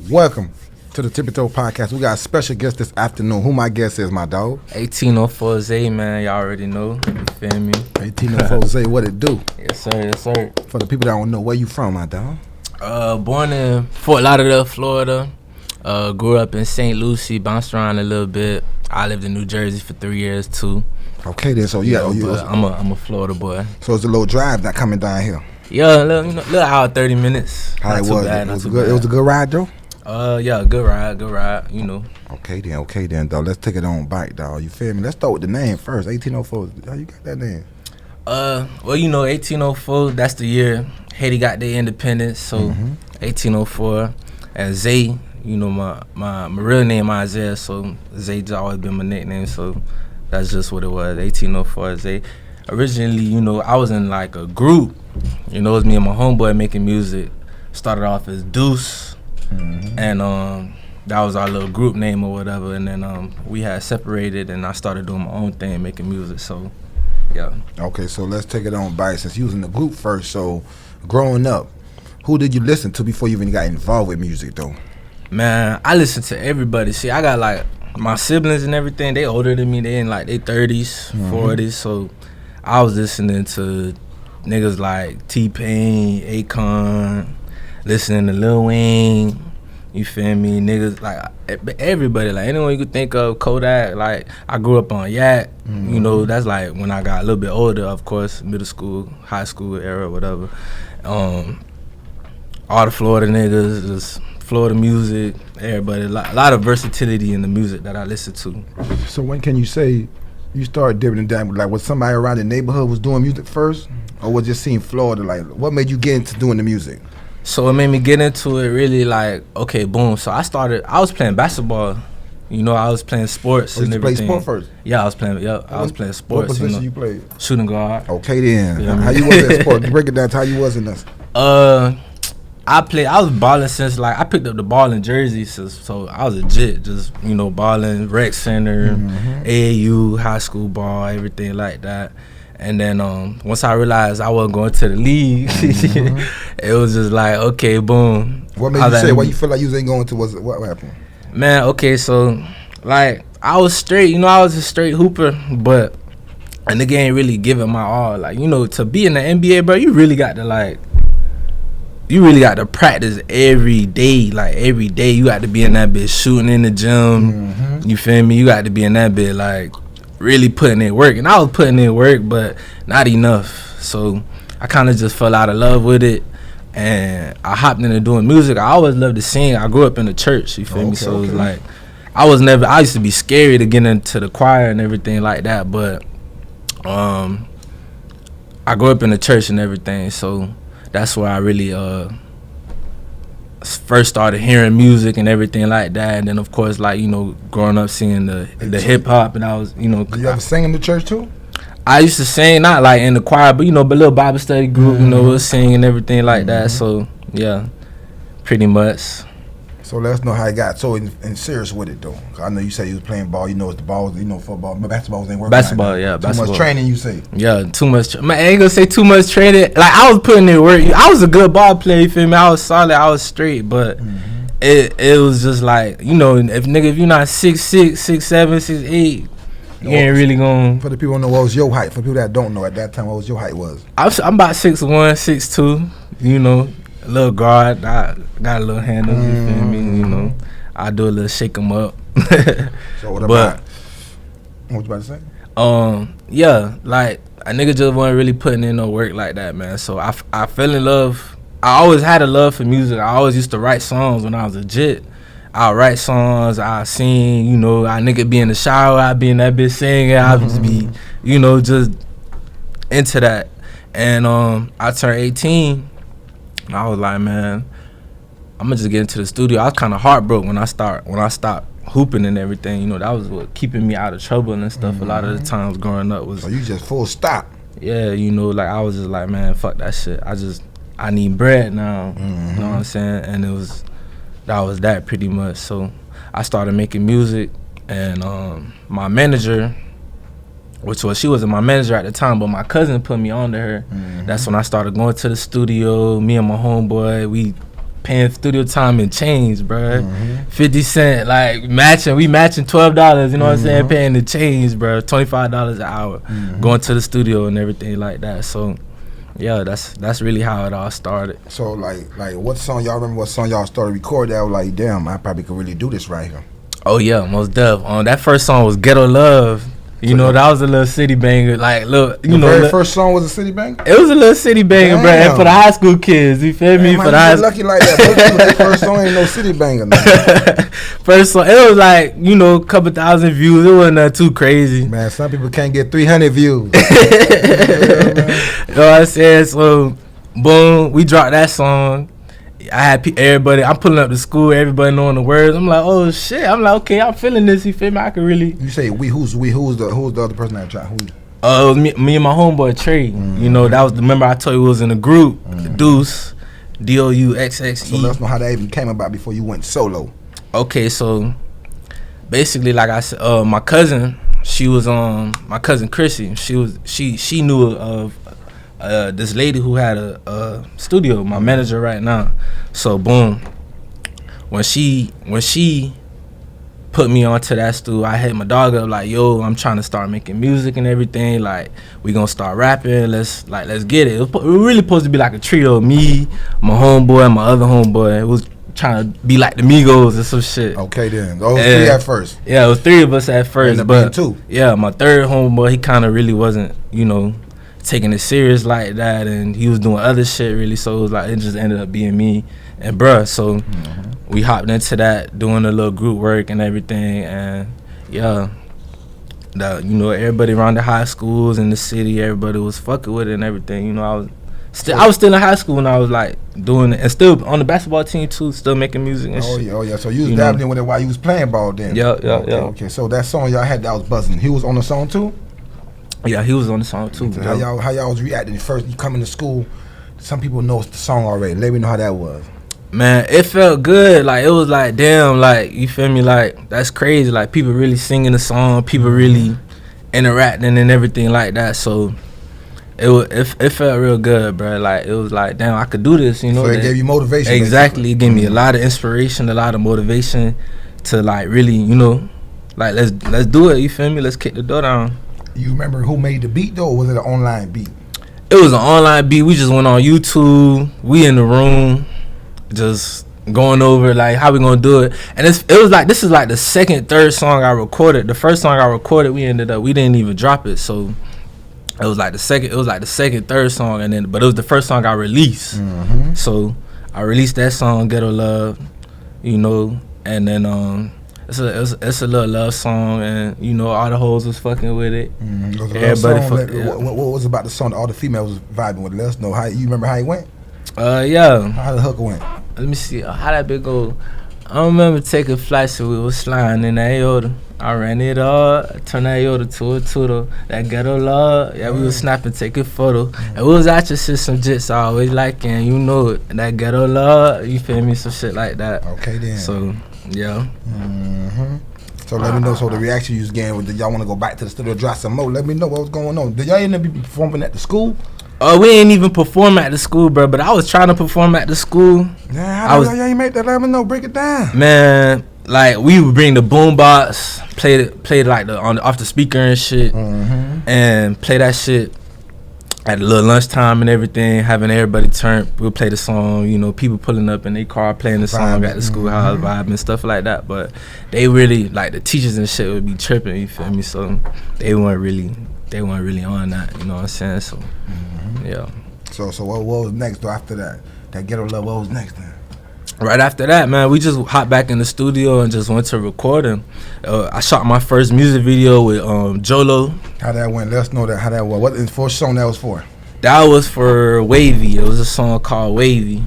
Welcome to the Tippie podcast. We got a special guest this afternoon. Who my guest is, my dog? 1804 Zay, man. Y'all already know. You feel me? 1804 Zay, what it do? Yes, sir. Yes, sir. For the people that don't know, where you from, my dog? Born in Fort Lauderdale, Florida. Grew up in St. Lucie. Bounced around a little bit. I lived in New Jersey for 3 years too. Okay, then. So I'm a Florida boy. So it's a little drive not coming down here. Yeah, little hour 30 minutes. How not it too was? bad, It not was too a good. bad. It was a good ride, though. Yeah, good ride. You know. Okay, then, dog. Let's take it on bike, dog. You feel me? Let's start with the name first. 1804. How you got that name? Well, you know, 1804. That's the year Haiti got their independence. So 1804, and Zay. You know, my real name Isaiah. So Zay's always been my nickname. So that's just what it was. 1804 Zay. Originally, you know, I was in like a group. You know, it was me and my homeboy making music. Started off as Deuce, and that was our little group name or whatever. And then we had separated, and I started doing my own thing, making music. So, yeah. Okay, so let's take it on bike since you was in the group first. So, growing up, who did you listen to before you even got involved with music, though? Man, I listen to everybody. See, I got like my siblings and everything. They older than me. They in like their 30s, 40s. So I was listening to niggas like T-Pain, Akon, listening to Lil Wayne. You feel me? Niggas like everybody, like anyone you could think of. Kodak. Like I grew up on Yak. You know, that's like when I got a little bit older. Of course, middle school, high school era, whatever. All the Florida niggas, just Florida music. Everybody, a lot of versatility in the music that I listen to. So when can you say you started dipping and dabbling? Like, was somebody around the neighborhood was doing music first, or was just seeing Florida? Like, what made you get into doing the music? So it made me get into it really like, okay, boom. So I was playing basketball. You know, I was playing sports and everything. You played sport first? Yeah, I was playing sports. What position you you played? Shooting guard. Okay then. Yeah, how you was at sport? Break it down to how you was in this. I was balling since like I picked up the ball in Jersey, so I was legit, just you know balling rec center, AAU, high school ball, everything like that. And then once I realized I wasn't going to the league, it was just like okay, boom. What made you say? Why you feel like you ain't going to? What happened? Man, okay, so like I was straight, you know, I was a straight hooper, but a nigga ain't really giving my all. Like you know, to be in the NBA, bro, you really got to practice every day. Like every day you got to be in that bitch shooting in the gym. You feel me? You got to be in that bitch like really putting in work. And I was putting in work, but not enough. So I kind of just fell out of love with it. And I hopped into doing music. I always loved to sing. I grew up in the church, you feel me? So it was like, I used to be scary to get into the choir and everything like that. But I grew up in the church and everything. So that's where I really first started hearing music and everything like that. And then of course, like you know, growing up seeing the hip hop, and I was you know. Did you ever sing in the church too? I used to sing, not like in the choir, but you know, but little Bible study group, you know, we'll sing and everything like that. So yeah, pretty much. So let us know how you got so in serious with it though. I know you say you was playing ball. You know, it's the ball. You know, football, but basketball ain't working. Basketball, yeah, basketball. Too much training, you say? Yeah, too much. Man, I ain't gonna say too much training. Like I was putting in work. I was a good ball player. You feel me? I was solid. I was straight, but it was just like you know, if you're not 6'6", 6'7", 6'8", you ain't really gonna. For the people who know what was your height. For people that don't know at that time, what was your height was? I'm about 6'1", 6'2". You know, a little guard. I got a little handle. You feel me? You know. I do a little shake 'em up. So what about? What you about to say? Yeah, like a nigga just wasn't really putting in no work like that, man. So I fell in love. I always had a love for music. I always used to write songs when I was legit. I write songs. I sing. You know, I nigga be in the shower. I be in that bitch singing. I just be, you know, just into that. And I turned 18, and I was like, man, I'm gonna just get into the studio. I was kind of heartbroken when I stopped hooping and everything. You know, that was what keeping me out of trouble and stuff. A lot of the times growing up was. So you just full stop. Yeah, you know, like I was just like, man, fuck that shit. I need bread now. You know what I'm saying? And that was that pretty much. So I started making music, and my manager, she wasn't my manager at the time, but my cousin put me on to her. That's when I started going to the studio. Me and my homeboy, we paying studio time in change, bro. 50 cent, like we matching $12. You know what I'm saying? Paying the change, bro. $25 an hour, going to the studio and everything like that. So. Yeah, that's really how it all started. So like what song y'all remember? What song y'all started recording? That was like, damn, I probably could really do this right here. Oh yeah, most def. That first song was Ghetto Love. You know, that was a little city banger. Like, look, you know, very first song was a city banger. It was a little city banger, bro. And for the high school kids, you feel me? For the high lucky like that. First song ain't no city banger. First song, it was like, you know, a couple thousand views. It wasn't too crazy. Man, some people can't get 300 views. You know what I'm saying? So, boom, we dropped that song. I had everybody. I'm pulling up to school. Everybody knowing the words. I'm like, oh shit. I'm like, okay, I'm feeling this. You feel me? I can really. You say we? Who's the other person that tried? Who? It was me and my homeboy Trey. You know, that was the member I told you was in the group. Deuce, DOUXXE. So let us know how that even came about before you went solo. Okay, so basically, like I said, my cousin, she was my cousin Chrissy. She knew of. This lady who had a studio, my manager right now. So boom, when she put me onto that studio, I hit my dog up like, yo, I'm trying to start making music and everything. Like, we gonna start rapping. Let's get it. It was really supposed to be like a trio. Me, my homeboy, and my other homeboy. It was trying to be like the Migos or some shit. Okay then. Those three at first. Yeah, it was three of us at first. But two. Yeah, my third homeboy, he kind of really wasn't, you know, taking it serious like that, and he was doing other shit really, so it was like, it just ended up being me and bruh. So we hopped into that, doing a little group work and everything, and yeah, you know, everybody around the high schools in the city, everybody was fucking with it and everything. You know, I was still in high school when I was like doing it, and still on the basketball team too, still making music and shit. Oh yeah. So you was dabbling with it while you was playing ball then. Yeah. Okay. So that song y'all had that was buzzing. He was on the song too. Yeah, he was on the song too. So how y'all was reacting first? You coming to school, some people know the song already. Let me know how that was. Man, it felt good. Like, it was like, damn, like, you feel me? Like, that's crazy. Like, people really singing the song, people really interacting and everything like that. So it felt real good, bro. Like, it was like, damn, I could do this. You know, so it gave you motivation. Exactly, basically. It gave me a lot of inspiration, a lot of motivation to like really, you know, like let's do it. You feel me? Let's kick the door down. You remember who made the beat though, or was it an online beat? It was an online beat. We just went on YouTube. We in the room, just going over like how we gonna do it. And it was like, this is like the third song I recorded. The first song I recorded, we didn't even drop it. So it was like the second, third song, but it was the first song I released. So I released that song, Ghetto Love, you know, and then it's a little love song, and you know, all the hoes was fucking with it. Everybody what was about the song that all the females was vibing with? Let us know how you remember how it went. Yeah. How the hook went? Let me see how that bit go. I don't remember taking flights, so we was flying in that Yoda. I ran it all, turned that Yoda to a Tudo. That Ghetto Love, yeah, we was snapping, taking photo. And we was actually some jits I always liking, you know it. That Ghetto Love, you feel me, some shit like that. Okay then. So yeah. So let me know. So the reaction you was getting, did y'all want to go back to the studio, drop some more? Let me know what was going on. Did y'all end up be performing at the school? We ain't even perform at the school, bro. But I was trying to perform at the school. Yeah, how y'all ain't make that? Let me know. Break it down. Man, like we would bring the boombox, play like off the speaker and shit, and play that shit at a little lunchtime and everything, having everybody turn. We'll play the song, you know, people pulling up in their car playing the song at the schoolhouse vibe and stuff like that. But they really, like, the teachers and shit would be tripping, you feel me? So they weren't really on that, you know what I'm saying? So yeah. So what was next though after that? That Ghetto Love, what was next then? Right after that, man, we just hopped back in the studio and just went to recording. I shot my first music video with Jolo. How that went? Let us know how that was. What the first song that was for? That was for Wavy. It was a song called Wavy.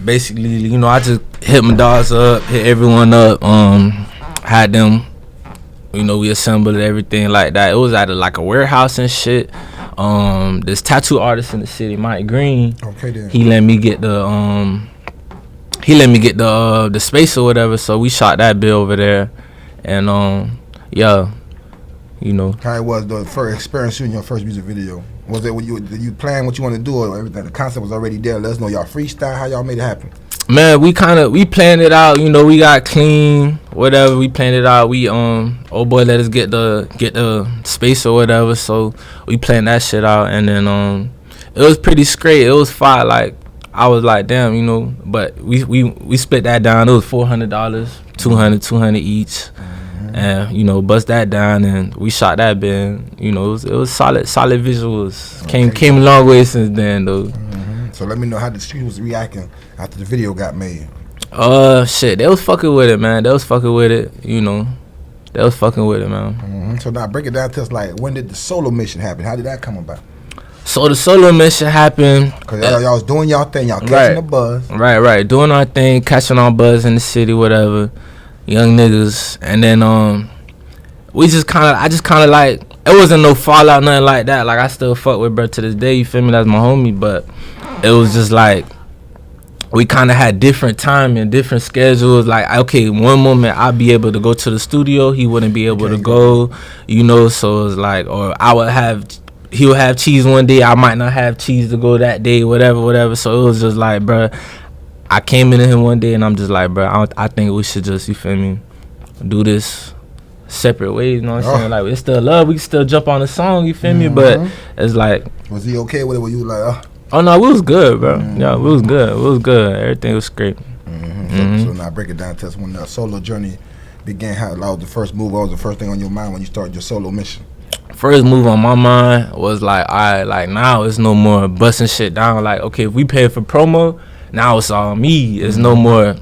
Basically, you know, I just hit my dogs up, hit everyone up, had them, you know, we assembled everything like that. It was at a warehouse and shit. This tattoo artist in the city, Mike Green. Okay then. He let me get the space or whatever, so we shot that bill over there, and yeah, you know. How it was the first experience in your first music video? Was it when you plan what you want to do or everything? The concept was already there. Let us know y'all freestyle. How y'all made it happen? Man, we planned it out. You know, we got clean, whatever. We planned it out. We old boy let us get the space or whatever. So we planned that shit out, and then it was pretty straight. It was fire. Like I was like, damn, you know. But we split that down. It was $400, $200 each. And you know, bust that down, and we shot that band. You know, it was solid visuals. Came a long way since then, though. So let me know how the street was reacting after the video got made. Shit, they was fucking with it, man. They was fucking with it. You know, they was fucking with it, man. So now break it down to us. Like, when did the solo mission happen? How did that come about? So the solo mission happened because y'all was doing y'all thing. Y'all catching the buzz. Right. Doing our thing, catching our buzz in the city, whatever. Young niggas, and then I just kind of like, it wasn't no fallout, nothing like that. Like I still fuck with bro to this day. You feel me? That's my homie, but it was just like we kind of had different time and different schedules. Like, okay, one moment I'd be able to go to the studio, he wouldn't be able to go. You know, so it's like, or he would have cheese one day, I might not have cheese to go that day, whatever. So it was just like, bro. I came into him one day and I'm just like, bro, I think we should just, you feel me, do this separate ways, you know what I'm saying? Like, it's still love, we can still jump on the song, you feel me? But it's like... Was he okay with it? Were you like, Oh, no, we was good, bro. Yeah, we was good. Everything was great. So now break it down to us. When the solo journey began, how was the first move? What was the first thing on your mind when you started your solo mission? First move on my mind was like, all right, like now it's no more busting shit down. Like, okay, if we pay for promo, now it's all me. It's no more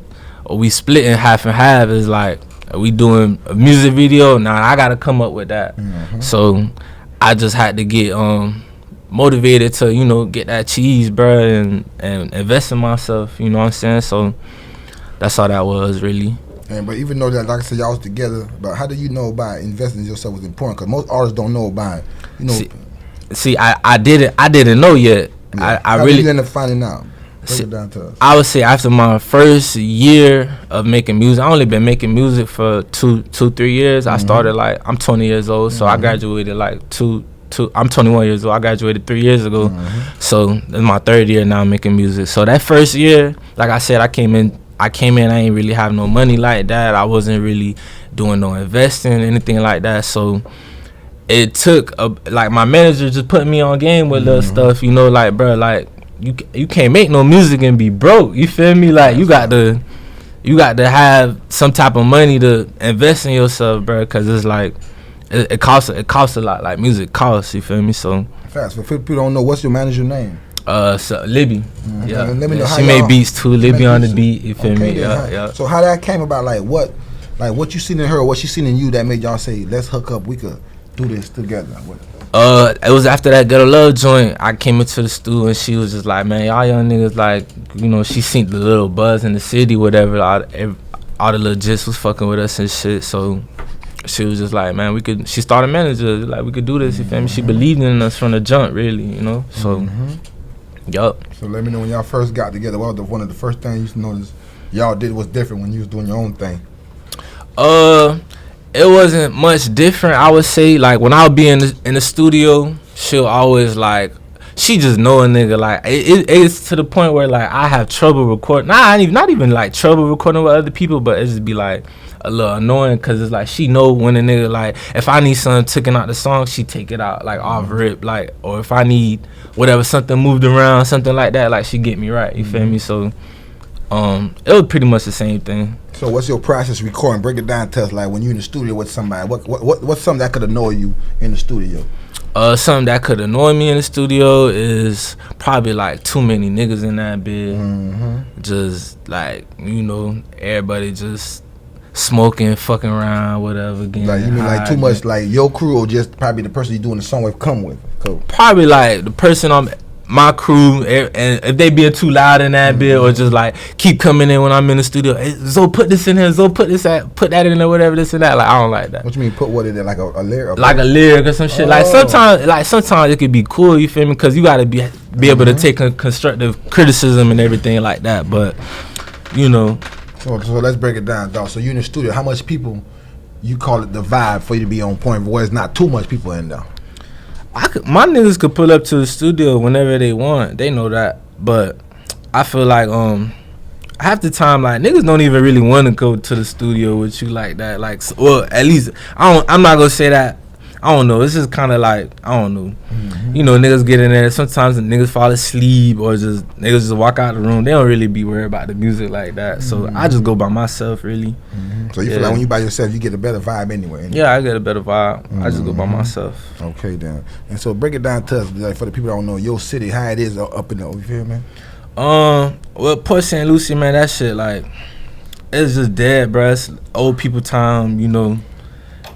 we splitting half and half. It's like we doing a music video. Now I gotta come up with that. So I just had to get motivated to, you know, get that cheese, bruh, and invest in myself. You know what I'm saying? So that's how that was really. But even though that, like I said, y'all was together, but how do you know about investing in yourself was important? Because most artists don't know about it. You know. See, I didn't know yet. Yeah. I how really did you end up finding out? Break it down to us. I would say after my first year of making music, I only been making music for 3 years. I started like, I'm 20 years old, so I graduated like I'm 21 years old. I graduated 3 years ago, so it's my third year now making music. So that first year, like I said, I came in. I ain't really have no money like that. I wasn't really doing no investing, anything like that. So it took like my manager just put me on game with little stuff, you know, like, bro, like you can't make no music and be broke. You feel me? Like you got to have some type of money to invest in yourself, bro, because it's like it costs a lot. Like music costs. You feel me? So fast. For people who don't know, what's your manager name? So Libby. Yeah. Let me know how she made beats too. Libby on the beat. You feel me? Yeah. So how that came about? Like what you seen in her, or what she seen in you that made y'all say, let's hook up. We could do this together. It was after that Ghetto Love joint. I came into the studio and she was just like, man, y'all young niggas, like, you know, she seen the little buzz in the city, whatever. All the little gist was fucking with us and shit. So she was just like, man, she started manager, like, we could do this, you feel me? She believed in us from the jump, really, you know? So, yup. So let me know when y'all first got together, what was one of the first things you noticed y'all did was different when you was doing your own thing? It wasn't much different, I would say. Like, when I would be in the studio, she'll always, like, she just know a nigga. Like, it's to the point where, like, I have trouble recording. Not even, like, trouble recording with other people, but it just be, like, a little annoying, because it's, like, she know when a nigga, like, if I need something taken out the song, she take it out, like, off rip. Like, or if I need whatever, something moved around, something like that, like, she get me right. You feel me? So, it was pretty much the same thing. So what's your process recording? Break it down to us, like when you in the studio with somebody. What's something that could annoy you in the studio? Something that could annoy me in the studio is probably like too many niggas in that bed. Just like, you know, everybody just smoking, fucking around, whatever. Like you mean like too much, like your crew or just probably the person you doing the song with come with? Cool. Probably like the person my crew, and if they being too loud in that bit, or just like keep coming in when I'm in the studio, hey, Zo, put this in here, Zo, put that in there, whatever, this and that. Like, I don't like that. What you mean put what in there, like a lyric? Like a lyric or some shit. Like sometimes it could be cool, you feel me? Because you gotta be able to take a constructive criticism and everything like that. But you know. So let's break it down, dog. So you in the studio, how much people you call it the vibe for you to be on point, where it's not too much people in there? my niggas could pull up to the studio whenever they want. They know that. But I feel like half the time, like, niggas don't even really want to go to the studio with you like that. Like, well, at least I'm not gonna say that. I don't know. It's just kind of like, I don't know. Mm-hmm. You know, niggas get in there. Sometimes the niggas fall asleep or just niggas just walk out the room. They don't really be worried about the music like that. So I just go by myself, really. Mm-hmm. So you feel like when you by yourself, you get a better vibe anyway. Yeah, I get a better vibe. I just go by myself. Okay, then. And so break it down to us, like, for the people that don't know your city, how it is up in the, you feel me? Well, Port St. Lucie, man, that shit, like, it's just dead, bruh. It's old people time, you know.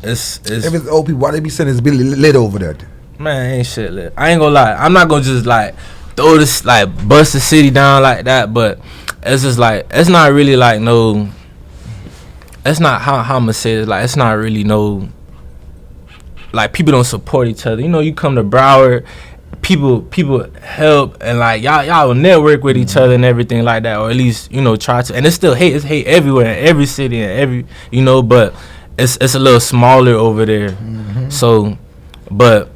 It's if it's old people, why they be saying it's really lit over there? Man, ain't shit lit. I ain't gonna lie. I'm not gonna just like throw this, like, bust the city down like that, but it's just like, it's not really like no, it's not how I'm gonna say it, like, it's not really no, like, people don't support each other. You know, you come to Broward, people help, and like y'all will network with each other and everything like that, or at least, you know, try to. And it's still hate. It's hate everywhere, in every city, and every, you know, but it's a little smaller over there. Mm-hmm. So, but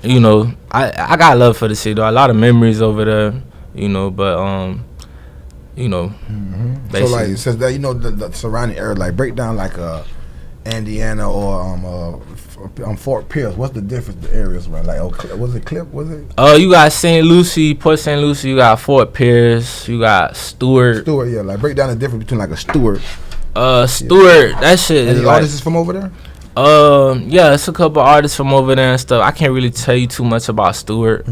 you know, I got love for the city though. A lot of memories over there, you know. But you know, so like, since that, you know, the surrounding area, like, break down like Indiana or Fort Pierce. What's the difference? The areas, right? Like, was it Clip? Was it? You got St. Lucie, Port St. Lucie. You got Fort Pierce. You got Stewart. Stewart, yeah. Like, break down the difference between like a Stewart. Stewart, yeah. That shit. Any artists from over there? Yeah, it's a couple artists from over there and stuff. I can't really tell you too much about Stewart.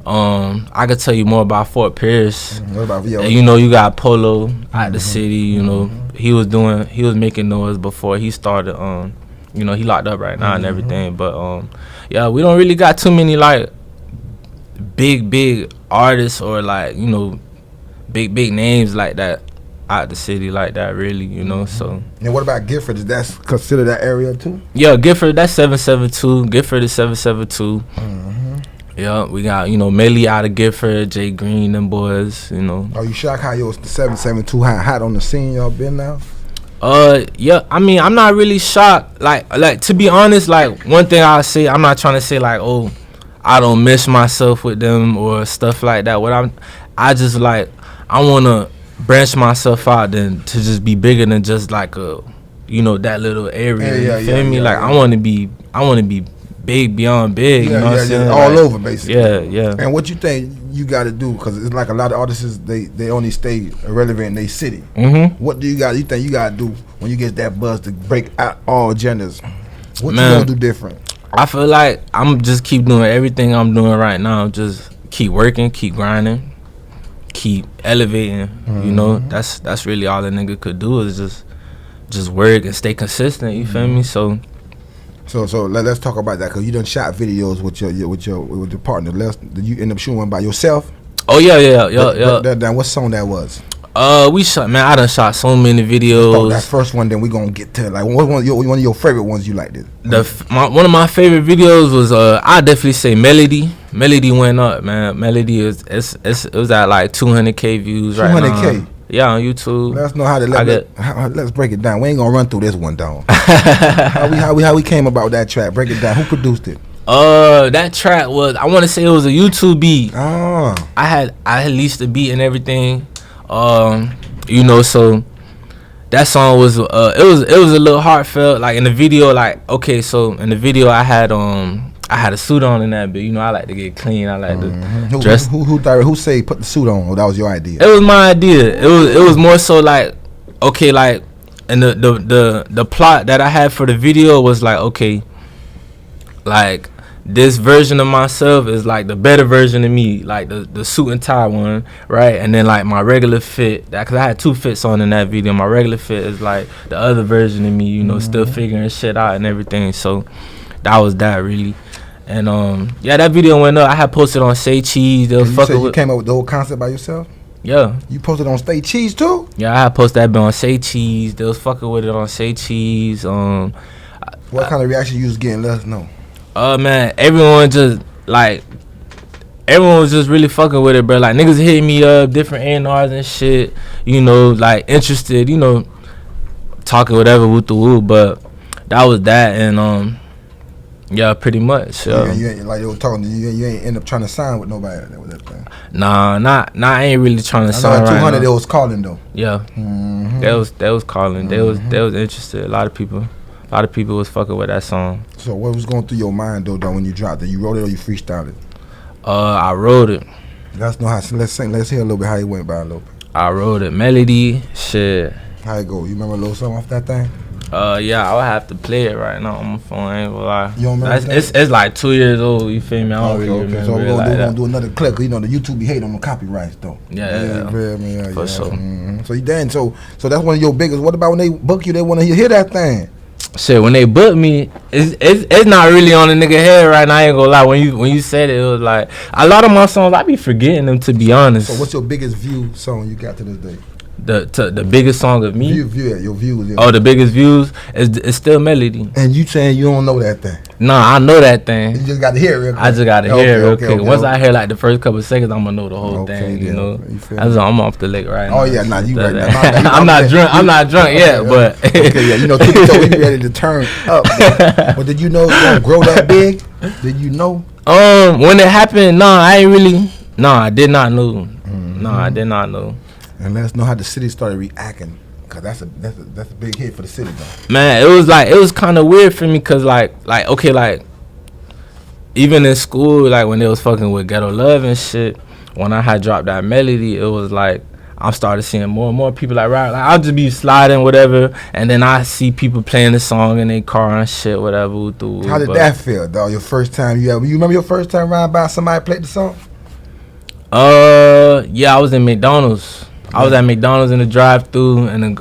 I could tell you more about Fort Pierce. What about and, you know, you got Polo out the city. You know, he was making noise before he started. You know, he locked up right now and everything. But yeah, we don't really got too many like big artists or, like, you know, big names like that out the city like that, really, you know. So, and what about Gifford? Is that considered that area too? Yeah, Gifford, that's 772. Gifford is 772. Yeah, we got, you know, Melly out of Gifford, Jay Green, them boys, you know. Are you shocked how the 772 hot on the scene y'all been now? Yeah, I mean, I'm not really shocked. Like to be honest, like, one thing I'll say, I'm not trying to say like, oh, I don't miss myself with them or stuff like that. I just, like, I wanna branch myself out then to just be bigger than just like a, you know, that little area. You feel me? Like, I wanna be big beyond big. You know what I'm saying? All like, over, basically. Yeah. And what you think you got to do? Because it's like a lot of artists, they only stay relevant in their city. What do you think you got to do when you get that buzz to break out all genders? What you gonna do different? I feel like I'm just keep doing everything I'm doing right now. Just keep working, keep grinding, keep elevating. You know, that's really all a nigga could do is just work and stay consistent. You feel me? So let's talk about that, because you done shot videos with your partner. Did you end up shooting one by yourself? Oh yeah. What song that was? We shot, man. I done shot so many videos. That first one, then we gonna get to, like, one of your favorite ones you liked it. One of my favorite videos was I definitely say Melody. Melody went up, man. Melody it was at like 200K views right now. 200K. Yeah, on YouTube. Let us know let's break it down. We ain't gonna run through this one down. how we came about that track? Break it down. Who produced it? That track was, I want to say it was a YouTube beat. Oh. I had leased the beat and everything. You know, so that song was it was a little heartfelt. Like, in the video, like, okay, so in the video I had a suit on in that bit. You know, I like to get clean. I like to dress. Who say put the suit on? Or that was your idea? It was my idea. It was more so like, okay, like, and the plot that I had for the video was like, okay, like, this version of myself is like the better version of me, like the suit and tie one, right? And then, like, my regular fit, because I had two fits on in that video. My regular fit is like the other version of me, you know, still figuring shit out and everything. So that was that, really. And yeah, that video went up. I had posted on Say Cheese. You came up with the whole concept by yourself? Yeah. You posted on Say Cheese too? Yeah, I had posted that bit on Say Cheese. They was fucking with it on Say Cheese. What kind of reaction you was getting? Let us know. Man, everyone was just really fucking with it, bro. Like, niggas hit me up, different A&Rs and shit, you know, like, interested, you know, talking whatever with the woo. But that was that. And Yeah, pretty much. Yeah, you ain't like they were talking. You ain't end up trying to sign with nobody with that thing. Nah. I ain't really trying to sign. 200 right they was calling though. Yeah, they was calling. They was interested. A lot of people was fucking with that song. So what was going through your mind though when you dropped it? You wrote it or you freestyled it? I wrote it. Let's know how. Let's hear a little bit how it went by a little bit. I wrote it. Melody, shit. How it go? You remember a little something off that thing? Yeah, I would have to play it right now on my phone. I ain't gonna lie. You don't remember that? It's like 2 years old. You feel me? I don't really remember. So we're gonna do another clip. Cause you know the YouTube be hating on the copyrights though. Yeah. For sure. Mm-hmm. So you done. So that's one of your biggest. What about when they book you? They want to hear that thing. Shit, when they booked me, it's not really on the nigga head right now. I ain't gonna lie. When you said it, it was like a lot of my songs I be forgetting them, to be honest. So what's your biggest view song you got to this day? The biggest song of me. Your views. Yeah. Oh, the biggest views is still Melody. And you saying you don't know that thing? Nah, I know that thing. You just got to hear it real quick. I just got to hear it real quick. Once I hear like the first couple of seconds, I'm gonna know the whole thing. You know, I'm off the lick right now. Oh yeah, nah, you right now. I'm not drunk. I'm not drunk yet, but okay, yeah, you know, Tippie told me ready to turn up. But did you know it's gonna grow that big? Did you know? When it happened, I did not know. Mm-hmm. I did not know. And let us know how the city started reacting, cause that's a big hit for the city though. Man, it was kind of weird for me, cause like even in school, like when they was fucking with Ghetto Love and shit, when I had dropped that Melody, it was like I started seeing more and more people like rap. Like I'll just be sliding whatever, and then I see people playing the song in their car and shit, whatever. How did that feel, dog? Your first time you remember your first time riding by somebody played the song? Yeah, I was in McDonald's. I was at McDonald's in the drive-thru, and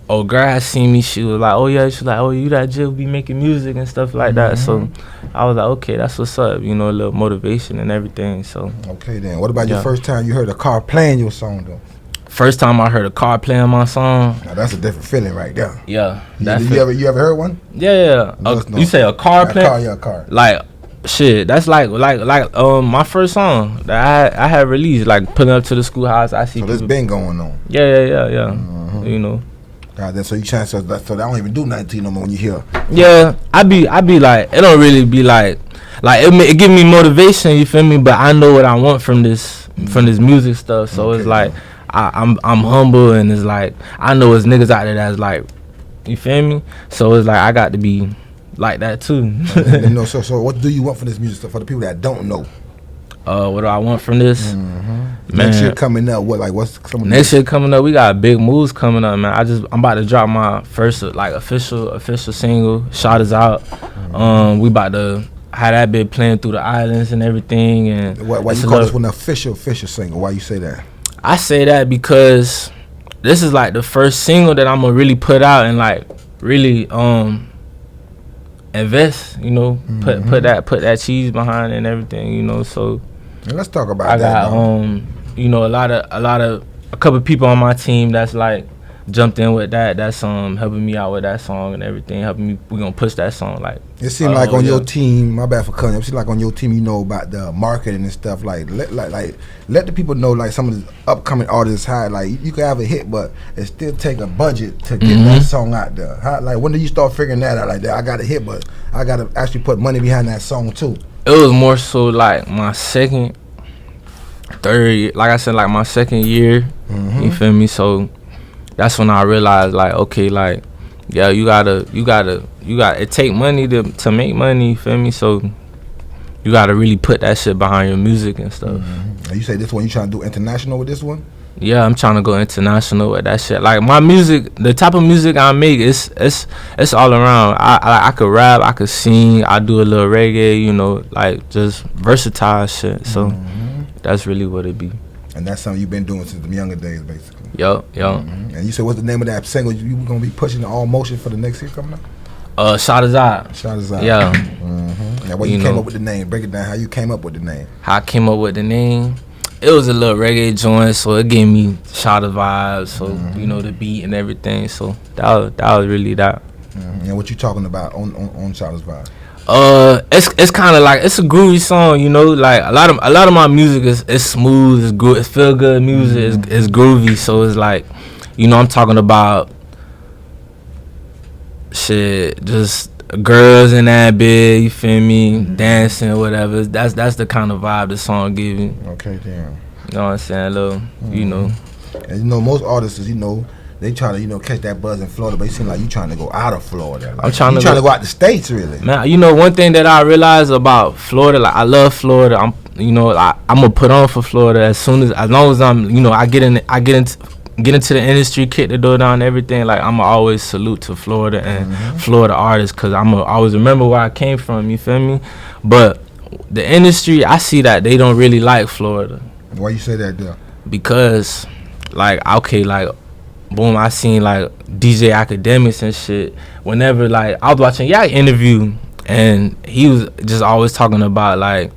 old girl had seen me. She was like, "Oh yeah," she's like, "Oh, you that Jill be making music and stuff like that." So I was like, "Okay, that's what's up." You know, a little motivation and everything. So okay, then what about your first time you heard a car playing your song though? First time I heard a car playing my song. Now that's a different feeling right there. Yeah. You ever heard one? Yeah. You say a car playing? A car. Like. Shit, that's like my first song that I had released, like pulling up to the schoolhouse. I see. So this been going on. Yeah. Mm-hmm. You know. God, then so you chance so they don't even do nothing to you no more when you hear. Yeah, I be like, it don't really be like it give me motivation. You feel me? But I know what I want from this music stuff. So it's like I'm humble, and it's like I know it's niggas out there that's like, you feel me? So it's like I got to be like that too. You know, so what do you want for this music stuff for the people that don't know? What do I want from this? Man, next year coming up, what's some next year coming up? We got big moves coming up, man. I'm about to drop my first like official single. Shot is out. We about to have that bit playing through the islands and everything. And why you call this one official single? Why you say that? I say that because this is like the first single that I'm gonna really put out and like really invest, you know, put that cheese behind it and everything, you know. So let's talk about that. I got you know, a couple people on my team that's like jumped in with that's helping me out with that song and everything, we're gonna push that song. Like it seemed like on your team, my bad for cutting, it seemed like on your team you know about the marketing and stuff, like let the people know, like some of the upcoming artists, how like you can have a hit but it still take a budget to get that song out there. How, like when did you start figuring that out, like that I got a hit but I gotta actually put money behind that song too? It was more so like my third, like I said, like my second year. You feel me? So that's when I realized, like, okay, like, yeah, you gotta it take money to make money, you feel me? So you gotta really put that shit behind your music and stuff. You say this one, you trying to do international with this one? Yeah, I'm trying to go international with that shit. Like my music, the type of music I make, it's all around. I could rap, I could sing, I do a little reggae, you know, like just versatile shit. So that's really what it be. And that's something you've been doing since the younger days, basically. Yup. And you said, what's the name of that single you gonna be pushing all motion for the next year coming up? Shot is out. Yeah. Now, what you came up with the name? Break it down. How you came up with the name? How I came up with the name? It was a little reggae joint, so it gave me Shot of vibes. So you know, the beat and everything. So that was really that. And what you talking about on Shot of vibes? It's kind of like, it's a groovy song, you know. Like a lot of my music is smooth, it's feel good music, it's groovy. So it's like, you know, I'm talking about shit, just girls in that bed, you feel me, dancing, whatever. That's the kind of vibe the song giving. Okay, damn. You know what I'm saying, little, you know. And you know, most artists, you know, they try to, you know, catch that buzz in Florida, but it seems like you trying to go out of Florida. Like, I'm trying to go out the States, really. Man, you know, one thing that I realized about Florida, like, I love Florida. I'm gonna put on for Florida as long as I'm, you know, I get into the industry, kick the door down, everything. Like, I'ma always salute to Florida and Florida artists, cause I'ma always remember where I came from. You feel me? But the industry, I see that they don't really like Florida. Why you say that, though? Because, like, okay, like, boom, I seen like DJ Academics and shit. Whenever, like, I was watching y'all interview, and he was just always talking about, like,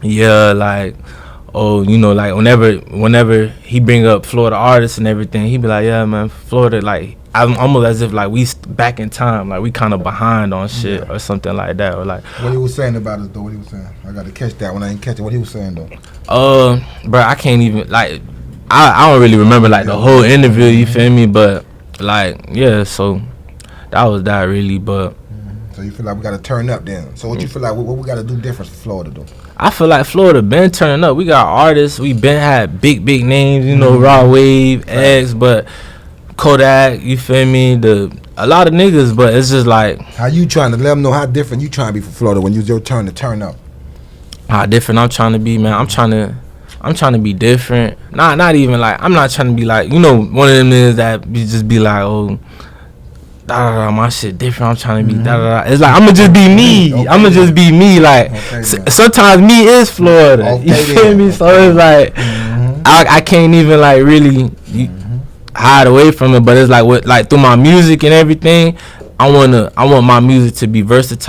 yeah, like, oh, you know, like, whenever he bring up Florida artists and everything, he be like, yeah, man, Florida, like, I'm almost as if like we back in time, like we kind of behind on shit or something like that, or like. What he was saying about it though? What he was saying? I got to catch that when I didn't catch it. What he was saying though? Bro, I can't even like. I don't really remember like the whole interview. You feel me? But like, yeah. So that was that really, but. So you feel like we got to turn up then? So what you feel like? What we got to do different for Florida though? I feel like Florida been turning up. We got artists. We been had big names. You know, Raw Wave, X, but. Kodak, you feel me? A lot of niggas, but it's just like how you trying to let them know how different you trying to be for Florida when it's your turn to turn up. How different I'm trying to be, man. I'm trying to be different. Not even like I'm not trying to be like, you know, one of them is that you just be like, oh, my shit different. I'm trying to be It's like I'ma just be me. Okay, I'ma just be me. Like sometimes me is Florida. Okay, you feel me? So it's like I can't even like really. Hide away from it, but it's like through my music and everything, I want my music to be versatile.